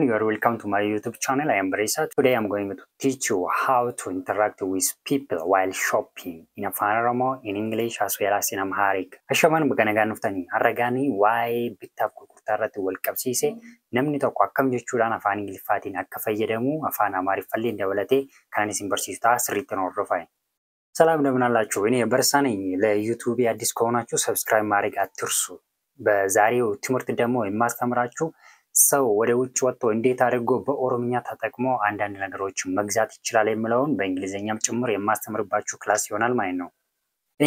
everyone, you are welcome to my YouTube channel. I am Beresa. Today I am going to teach you how to interact with people while shopping in Afaan Oromo, in English as well as in Amharic. Ashaman baganagan nuftani arragani why bittaaf gurgurtaarratti wal qabsiise namni tokko akkam jechuudhaan afaan Ingiliffaatiin akka fayyadamu afaan Amaariffaallee dabalatee kan isin barsiisu ta'a sirriitti hordofaa. ሰላም እንደምን አላችሁ? እኔ በርሳ ነኝ። ለዩቲዩብ አዲስ ከሆናችሁ ሰብስክራይብ ማድረግ አትርሱ። በዛሬው ትምህርት ደግሞ የማስተምራችሁ ሰው ወደ ውጭ ወጥቶ እንዴት አድርጎ በኦሮምኛ ተጠቅሞ አንዳንድ ነገሮችን መግዛት ይችላል የሚለውን በእንግሊዘኛም ጭምር የማስተምርባችሁ ክላስ ይሆናል ማለት ነው።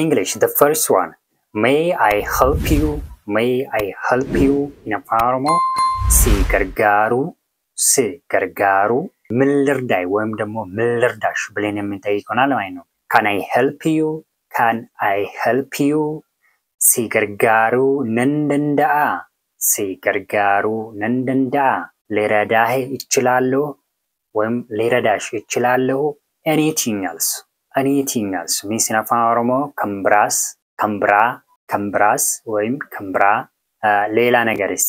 English, the first one. May I help you? May I help you? in Afaan Oromo si gargaaru ምን ልርዳይ ወይም ደግሞ ምን ልርዳሽ ብለን የምንጠይቀናል ማለት ነው። Can I help you? Can I help you? Si gargaaru nandanda'a. Si gargaaru nandanda'a. Liradahe ichilaallo. Wem liradash ichilaallo. Anything else. Anything else. Means in Afaan Oromo kambras. Wem kambra. Leela nagaris.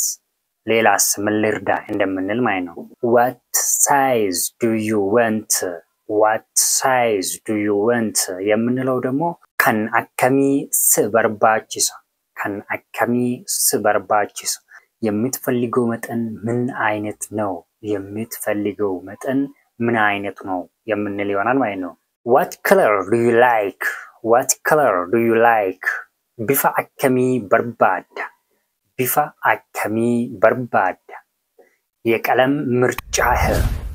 Leelas malirda እንደምንል ማለት ነው. What size do you want? What size do you want? የምንለው ደግሞ kan akkamii si barbaachisa. የምትፈልገው መጠን ምን አይነት ነው? የምትፈልገው መጠን ምን አይነት ነው የምንል ይሆናል ማለት ነው. What color do you like? What color do you like? ቢፋ akkamii barbaada. የቀለም ምርጫህ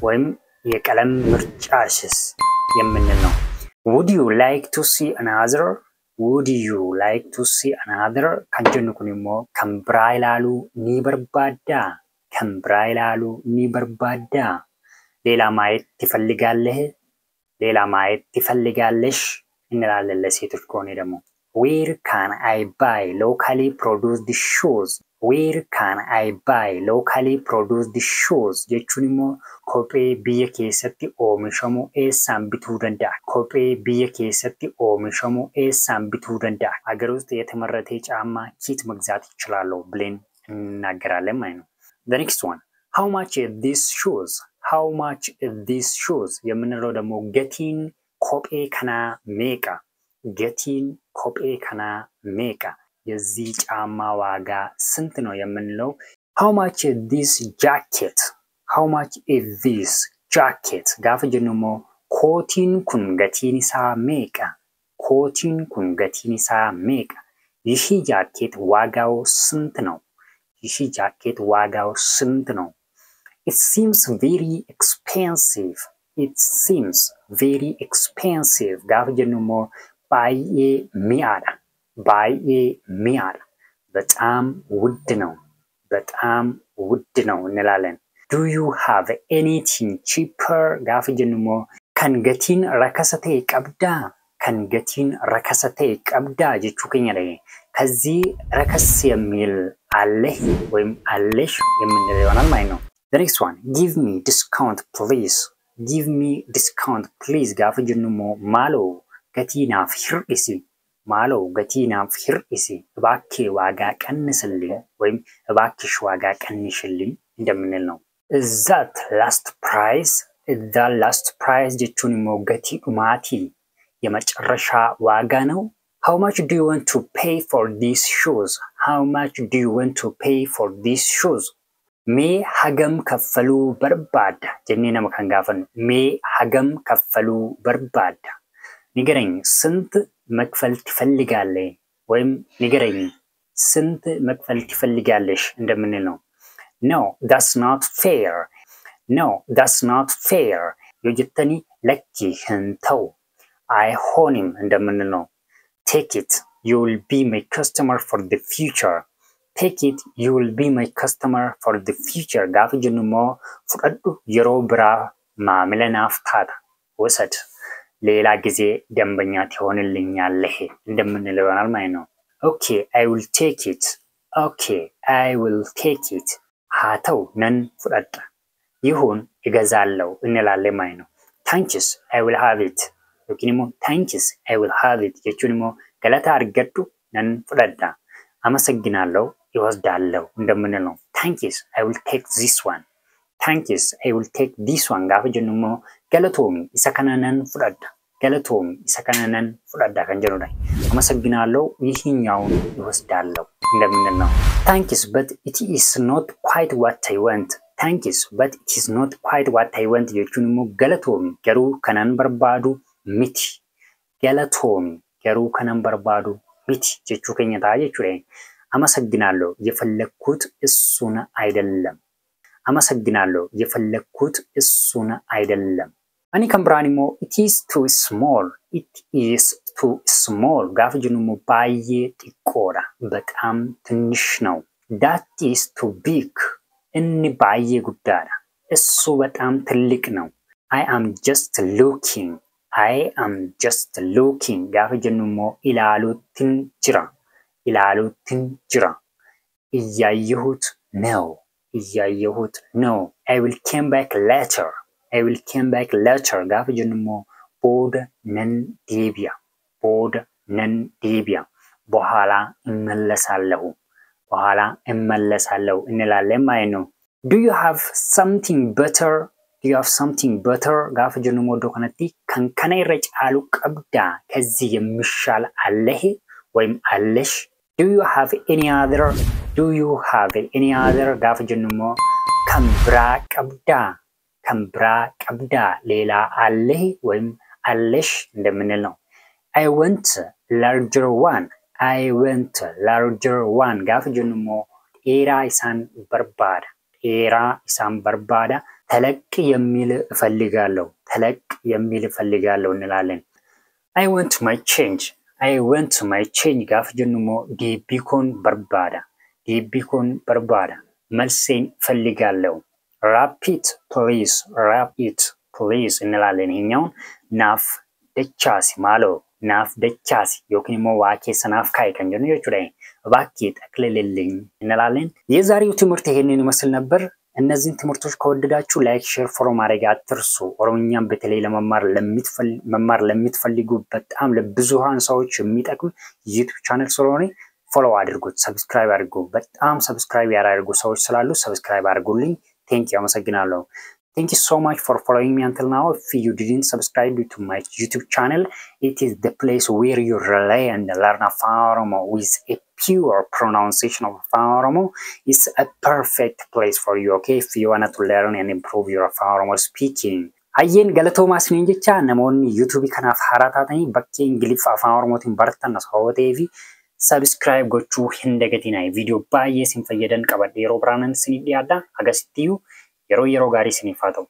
ወይም የቀለም ምርጫሽስ የምንል ነው. Would you like to see another? Would you like to see another? kanjennu kunimmo kambra ilalu ni barbaada. ሌላ ማየት ትፈልጋለህ እንላለን ለሴቶች ከሆነ ደግሞ Where can I buy locally produced shoes? Where can I buy locally produced shoes? jechuunimmo kophee biyya keessatti oomishamu eessaan bituu danda'a? Kophee biyya keessatti oomishamu eessaan bituu danda'a? አገር ውስጥ የተመረተ ጫማ ኪት መግዛት ይችላል ብለን እናገራለን ማለት ነው. The next one. How much is this shoes? How much is this shoes? የምንለው ደግሞ getting kophee kana meeqa? Getting kophee kana meeqa? የዚህ ጫማ ዋጋ ስንት ነው የምንለው? How much is this jacket? How much is this jacket? ጋፍ ጀንሞ ኮቲን ኩን ገቲን ሳ ሜቃ? ይህ ጃኬት ዋጋው ስንት ነው? It seems very expensive. ጋፍ ጀንሞ ባዬ ሚያዳ በጣም ውድ ነው እንላለን. Do you have anything cheaper? ጋፍ ጀንሞ kan gatiin rakasa ta'e qabda jechuu keenya dha. ከዚህ ረከስ የሚል አለህ ወይም አለሽ የምንለው ይሆናል ማለት ነው. The next one. Give me discount please. ጋፍ ጀንሞ ማሎ ገቲናፍ hir'isi. እባክህ ዋጋ ቀንስልኝ ወይም እባክሽ ዋጋ ቀንሽልኝ እንደምንል ነው. Is that last price jechuunimmo ገቲ ዱማቲ የመጨረሻ ዋጋ ነው. How much do you want to pay for these shoes? Mee hagam kaffalu barbaada jennee nama kan gaafan. Mee hagam kaffalu barbaada. ንገረኝ ስንት መክፈል ትፈልጋለህ ወይም ንገረኝ ስንት መክፈል ትፈልጋለሽ እንደምንል ነው. No, that's not fair. የጀተኒ ለኪ ህንተው አይሆንም እንደምንል ነው. Take it, you will be my customer for the future. ጋፍ ጀንሞ ፍቀዱ የሮ ብራ ማምለናፍ ታታ ወሰድ ሌላ ጊዜ ደንበኛ ትሆንልኛለህ እንደምንለው ይሆናል ማለት ነው. Okay, I will take it. ሃተው ነን ፍቀድ ይሁን እገዛለው እንላለን ማለት ነው. Thanks, I will have it. Thanks, I will have it. jechuunimmo galata argaddu nan fudadda. አመሰግናለሁ ይወስዳለሁ እንደምንል ነው. Thanks, I will take this one. Thanks. I will take this one. Gaafa jennu immoo galatoomii isa kana nan fudhadha. Galatoomii isa kana nan fudhadha kan jedhudha. Amasagginaalloo ይህኛውን ይወስዳለሁ እንደምንል ነው. Thanks, but it is not quite what I want. Thanks, but it is not quite what I want jechuun immoo galatoomii garuu kanan barbaadu miti. Galatoomii garuu kanan barbaadu miti jechuu keenya ta'a jechuudha. Amasagginaalloo የፈለኩት እሱን አይደለም. Amasagginaalloo የፈለኩት እሱን አይደለም. Ani kan biraan immoo it is too small. It is too small. Gaafa jennu immoo baay'ee xiqqoodha. Bexaam ትንሽ ነው. That is too big. Inni baay'ee guddaadha. እሱ በጣም ትልቅ ነው. I am just looking. I am just looking. Gaafa jennu immoo ilaaluutin jira. Ilaaluutin jira. Iyyayyuut no. Iyyayyuut no. I will come back later. I will come back later. Gaafa jennu immoo booda nan deebi'a. Booda nan deebi'a. በኋላ እመለሳለሁ. በኋላ እመለሳለሁ እንላለን ማለት ነው. Do you have something better? Do you have something better? Gaafa jennu immoo iddoo kanatti kan kana irra caalu qabdaa ከዚህ የሚሻል አለህ ወይም አለሽ? Do you have any other? Do you have any other? Gaafa jennu immoo kan biraa qabdaa. kan biraa qabdaa ሌላ አለህ ወይም አለሽ እንደምንል ነው. I want larger one. I want larger one. Gaafa jennu immoo dheeraa isaan barbaada. dheeraa isaan barbaada. ተለቅ የሚል እፈልጋለሁ. ተለቅ የሚል እፈልጋለሁ እንላለን. I want my change. I want my change. Gaafa jennu immoo deebii koon barbaada. deebii koon barbaada. መልሴን እፈልጋለሁ. Wrap it, please. Wrap it, please. እንላለን. ይሄኛውን ናፍ ደቻሲ ማለው ናፍ ደቻሲ yookiin immoo waa keessa naaf kaa'e kan jennu jechuudha. እባክህ ጠቅልልልኝ እንላለን. የዛሬው ትምህርት ይሄንን ይመስል ነበር. እነዚህን ትምህርቶች ከወደዳችሁ ላይክ ሼር ፎሎ ማድረግ አትርሱ። ኦሮምኛን በተለይ ለመማር ለምትፈልጉ በጣም ለብዙሃን ሰዎች የሚጠቅም ዩቲዩብ ቻናል ስለሆነ ፎሎ አድርጉት፣ ሰብስክራይብ አድርጉ። በጣም ሰብስክራይብ ያደርጉ ሰዎች ስላሉ ሰብስክራይብ አድርጉልኝ። Thank you. አመሰግናለሁ. Thank you so much for following me until now. If you didn't subscribe to my YouTube channel, it is the place where you rely and learn Afaan Oromo with a pure pronunciation of Afaan Oromo. It's a perfect place for you, okay? If you want to learn and improve your Afaan Oromo speaking. Hayyen galatoomaa isiniin jecha namoonni YouTube kanaaf haaraa taatanii bakkee Ingliffa Afaan Oromootiin baratan asxaawwatee fi subscribe gochuu hin dagatinaa. Video baay'ee isin fayyadan qabadhee yeroo biraanan isinii dhiyaadha. Agasittiyyuu yeroo gaarii isiniif haa ta'u.